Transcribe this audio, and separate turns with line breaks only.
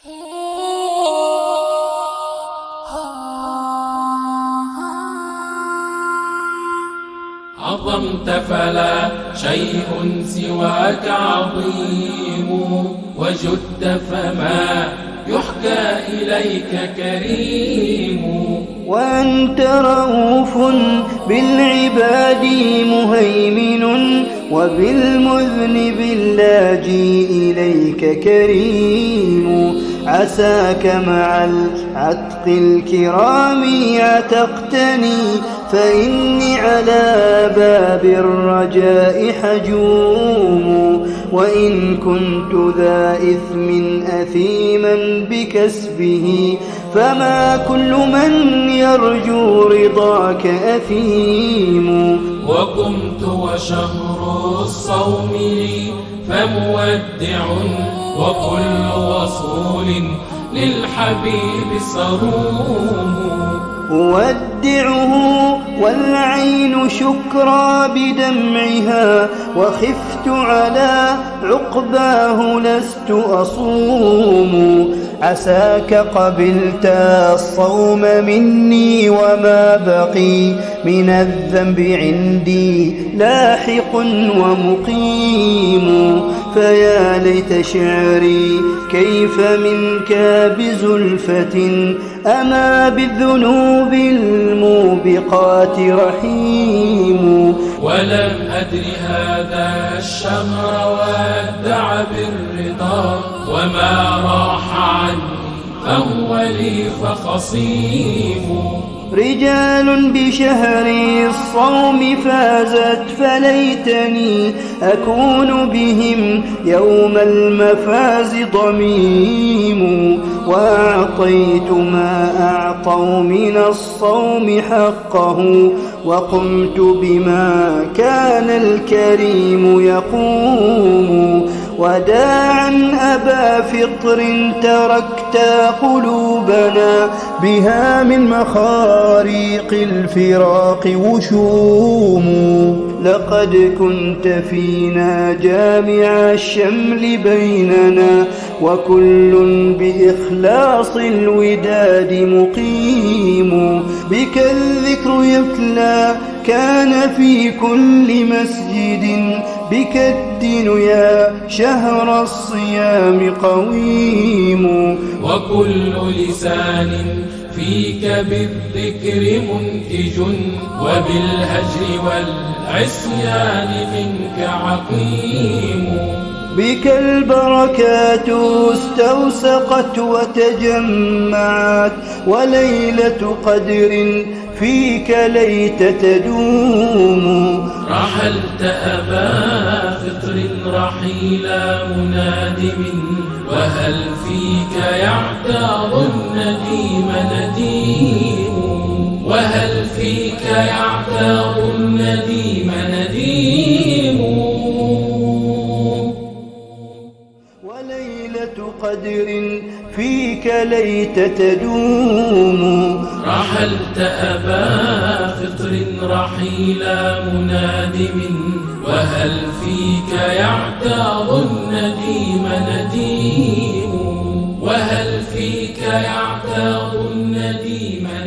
عظمت فلا شيء سواك عظيم، وجدت فما يحكى إليك كريم.
وأنت رؤوف بالعباد مهيمن، وبالمذنب اللاجي إليك كريم. عساك مع العتق الكرام عتقتني، فإني على باب الرجاء حجوم. وإن كنت ذا إثم أثيما بكسبه، فما كل من يرجو رضاك أثيم.
وقمت وشهر الصوم لي فمودع، وكل وصول للحبيب صروم.
أودعه والعين شكرا بدمعها، وخفت على عقباه لست أصوم. عساك قبلت الصوم مني، وما بقي من الذنب عندي لاحق ومقيم. فيا ليت شعري كيف منك بزلفة، أما بالذنوب الموبقات رحيم.
ولم أدر هذا الشهر ودع بالرضا، وما راح عني فهو لي فخصيم.
رجال بشهر الصوم فازت، فليتني أكون بهم يوم المفاز ضميم. وأعطيت ما أعطوا من الصوم حقه، وقمت بما كان الكريم يقوم. وداعا أبا فطر تركت قلوبنا، بها من مخاريق الفراق وشوم. لقد كنت فينا جامع الشمل بيننا، وكل بإخلاص الوداد مقيم. بك الذكر يتلى كان في كل مسجد، بك الدين يا شهر الصيام قويم.
وكل لسان فيك بالذكر منتج، وبالهجر والعصيان منك عقيم.
بك البركات استوسقت وتجمعت، وليلة قدر فيك ليت تدوم.
رحلت أبا فطر رحيلا منادم، وهل فيك يعتاض النديم نديم. وهل فيك يعتاض النديم نديم.
وليلة قدر فيك ليت تدوم.
رحلت أبا فطر رحيلا منادم، وهل فيك يعتاض النديم نديم. وهل فيك يعتاض النديم نديم.